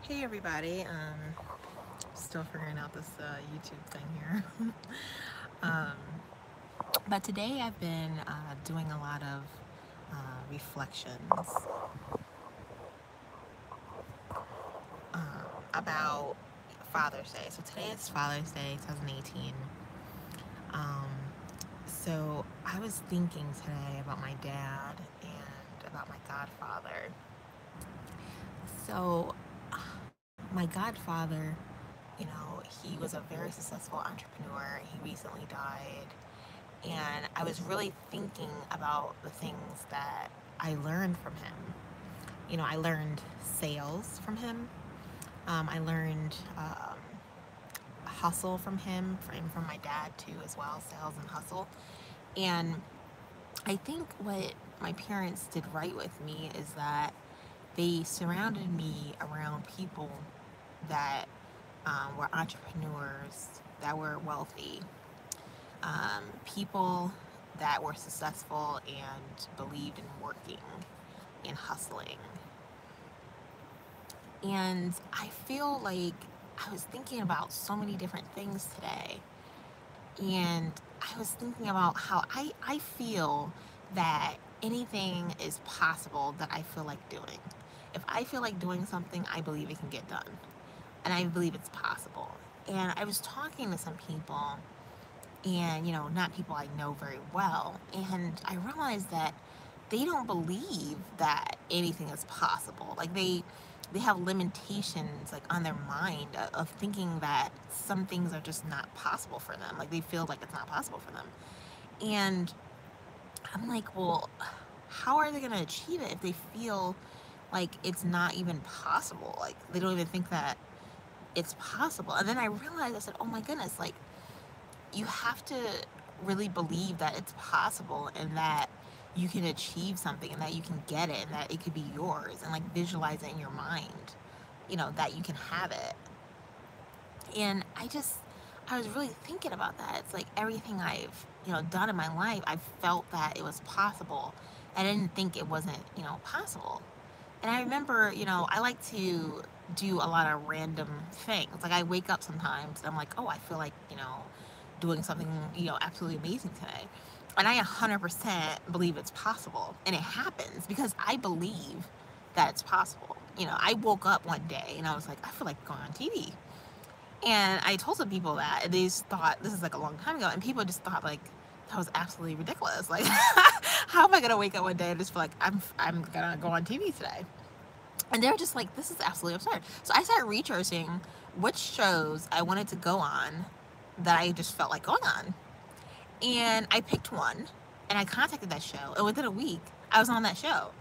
Hey everybody, still figuring out this YouTube thing here. um, but today I've been doing a lot of reflections about Father's Day. So today is Father's Day 2018. Um, so I was thinking today about my dad and about my godfather. So my godfather, he was a very successful entrepreneur. He recently died. And I was really thinking about the things that I learned from him. I learned sales from him. I learned hustle from him, from my dad too, as well, sales and hustle. And I think what my parents did right with me is that they surrounded me around people that were entrepreneurs, that were wealthy, people that were successful and believed in working and hustling. And I feel like I was thinking about so many different things today. And I was thinking about how I feel that anything is possible that I feel like doing. If I feel like doing something, I believe it can get done. And I believe it's possible. And I was talking to some people, and not people I know very well, and I realized that they don't believe that anything is possible. Like they have limitations like on their mind of thinking that some things are just not possible for them. Like they feel like it's not possible for them. And I'm like, well, how are they going to achieve it if they feel like it's not even possible? Like they don't even think that it's possible. And then I realized, I said, oh my goodness, like you have to really believe that it's possible and that you can achieve something and that you can get it and that it could be yours, and like visualize it in your mind, that you can have it. And I was really thinking about that. It's like everything I've, done in my life, I felt that it was possible. I didn't think it wasn't, possible. And I remember, I like to do a lot of random things. Like I wake up sometimes and I'm like, oh, I feel like, doing something, absolutely amazing today. And I 100% believe it's possible. And it happens because I believe that it's possible. I woke up one day and I was like, I feel like going on TV. And I told some people that, and they just thought, this is like a long time ago, and people just thought like that was absolutely ridiculous. Like, how am I gonna wake up one day and just feel like I'm gonna go on TV today? And they were just like, this is absolutely absurd. So I started researching which shows I wanted to go on that I just felt like going on. And I picked one and I contacted that show. And within a week, I was on that show.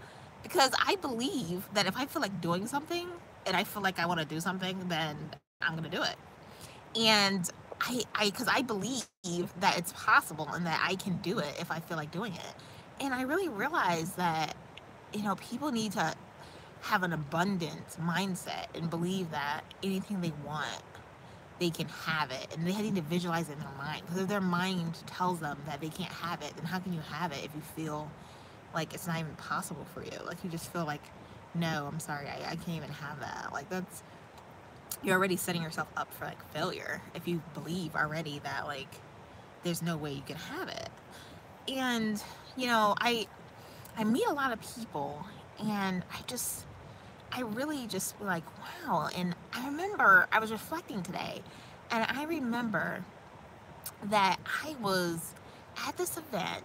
Because I believe that if I feel like doing something and I feel like I want to do something, then I'm going to do it. And because I believe that it's possible and that I can do it if I feel like doing it. And I really realized that, people need to have an abundant mindset and believe that anything they want, they can have it, and they need to visualize it in their mind. Because if their mind tells them that they can't have it, then how can you have it if you feel like it's not even possible for you? Like you just feel like, no, I'm sorry, I can't even have that. Like you're already setting yourself up for like failure if you believe already that like there's no way you can have it. And I meet a lot of people, and I really just feel like, wow. And I remember I was reflecting today, and I remember that I was at this event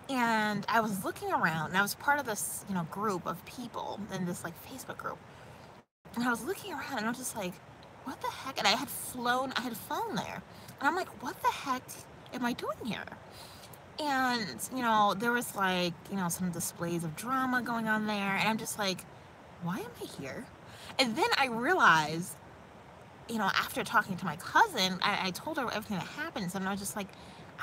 and I was looking around, and I was part of this, group of people in this like Facebook group. And I was looking around and I was just like, what the heck? And I had flown there. And I'm like, what the heck am I doing here? And, there was like, some displays of drama going on there. And I'm just like, why am I here? And then I realized, after talking to my cousin, I told her everything that happened. And I was just like,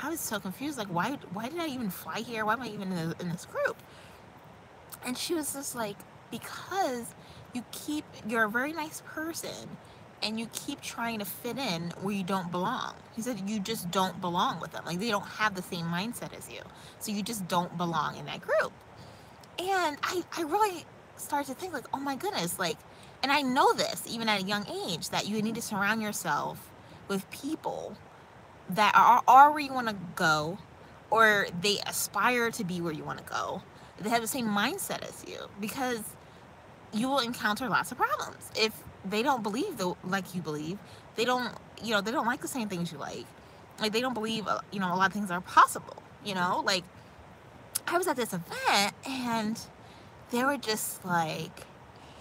I was so confused. Like, why did I even fly here? Why am I even in this group? And she was just like, because you're a very nice person and you keep trying to fit in where you don't belong. He said, you just don't belong with them. Like, they don't have the same mindset as you. So you just don't belong in that group. And I really started to think like, oh my goodness, like And I know this even at a young age, that you need to surround yourself with people that are where you want to go, or they aspire to be where you want to go. They have the same mindset as you, because you will encounter lots of problems if they don't believe like you believe. They don't, they don't like the same things you like. Like, they don't believe, a lot of things are possible. Like, I was at this event and they were just like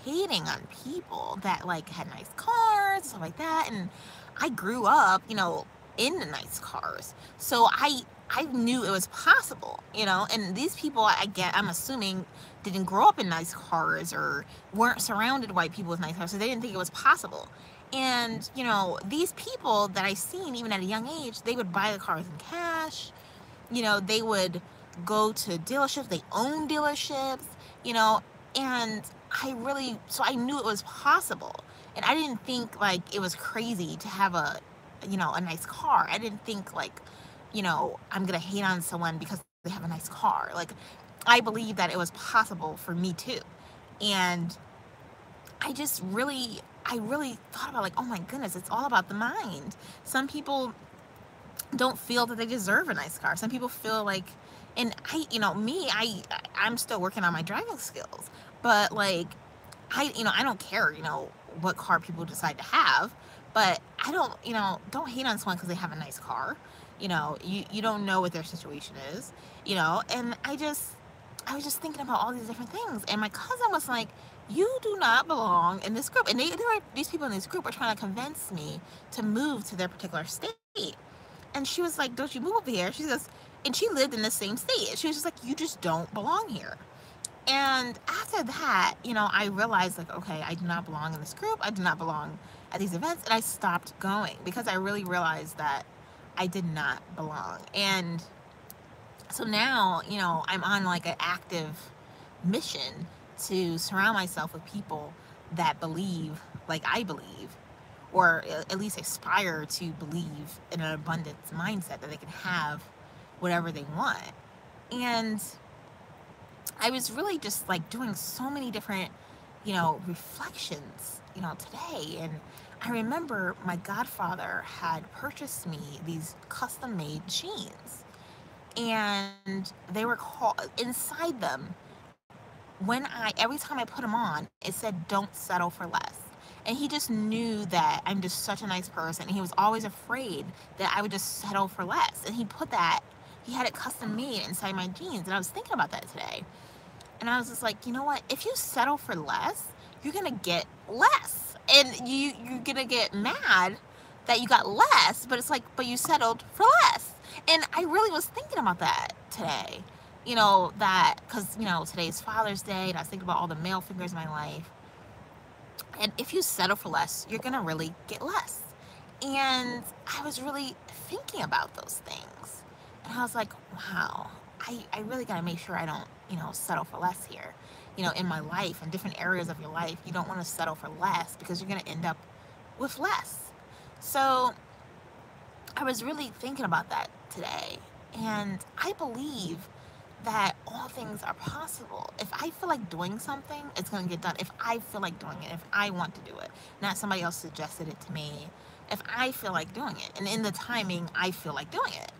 hating on people that like had nice cars, stuff like that. And I grew up, in the nice cars, so I knew it was possible, and these people, I'm assuming, didn't grow up in nice cars or weren't surrounded white people with nice cars, so they didn't think it was possible. And these people that I seen even at a young age, they would buy the cars in cash. They would go to dealerships, they own dealerships, and I knew it was possible. And I didn't think like it was crazy to have a nice car. I didn't think like, I'm gonna hate on someone because they have a nice car. Like, I believe that it was possible for me too. And I really thought about, like, oh my goodness, it's all about the mind. Some people don't feel that they deserve a nice car. Some people feel like, and I'm still working on my driving skills, but like, I don't care, what car people decide to have, but I don't hate on someone because they have a nice car. You don't know what their situation is, and I was just thinking about all these different things, and my cousin was like, you do not belong in this group. And these people in this group were trying to convince me to move to their particular state. And she was like, don't you move over here? She goes, and she lived in the same state. She was just like, you just don't belong here. And after that, I realized, like, okay, I do not belong in this group. I do not belong at these events. And I stopped going because I really realized that I did not belong. And so now, I'm on like an active mission to surround myself with people that believe like I believe, or at least aspire to believe in an abundance mindset, that they can have whatever they want. And I was really just like doing so many different, reflections, today. And I remember my godfather had purchased me these custom made jeans, and they were called, inside them, every time I put them on, it said, don't settle for less. And he just knew that I'm just such a nice person. And he was always afraid that I would just settle for less. And he had it custom made inside my jeans. And I was thinking about that today. And I was just like, you know what? If you settle for less, you're going to get less. And you're going to get mad that you got less, but it's like, but you settled for less. And I really was thinking about that today. Because, today's Father's Day, and I was thinking about all the male figures in my life. And if you settle for less, you're going to really get less. And I was really thinking about those things. And I was like, wow, I really got to make sure I don't, settle for less here. In my life, in different areas of your life, you don't want to settle for less, because you're going to end up with less. So I was really thinking about that today. And I believe that all things are possible. If I feel like doing something, it's going to get done. If I feel like doing it, if I want to do it, not somebody else suggested it to me, if I feel like doing it, and in the timing, I feel like doing it.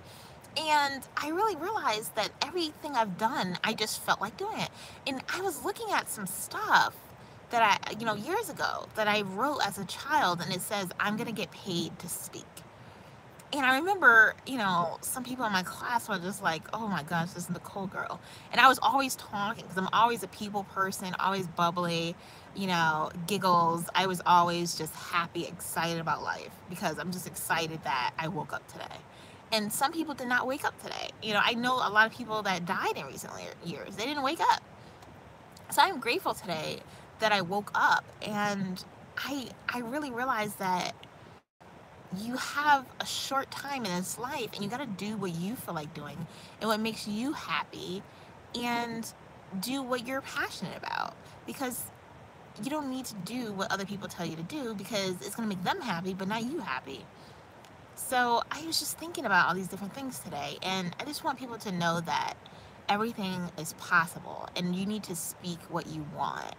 And I really realized that everything I've done, I just felt like doing it. And I was looking at some stuff that years ago, that I wrote as a child, and it says, I'm going to get paid to speak. And I remember, some people in my class were just like, oh my gosh, this is Nicole girl. And I was always talking, because I'm always a people person, always bubbly, giggles. I was always just happy, excited about life, because I'm just excited that I woke up today. And some people did not wake up today. I know a lot of people that died in recent years. They didn't wake up. So I'm grateful today that I woke up, and I really realized that you have a short time in this life, and you got to do what you feel like doing and what makes you happy, and do what you're passionate about, because you don't need to do what other people tell you to do, because it's going to make them happy but not you happy. So I was just thinking about all these different things today, and I just want people to know that everything is possible, and you need to speak what you want.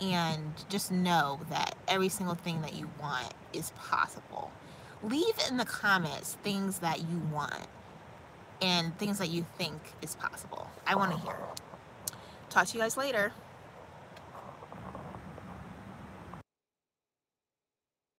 and just know that every single thing that you want is possible. Leave in the comments things that you want and things that you think is possible. I want to hear. Talk to you guys later.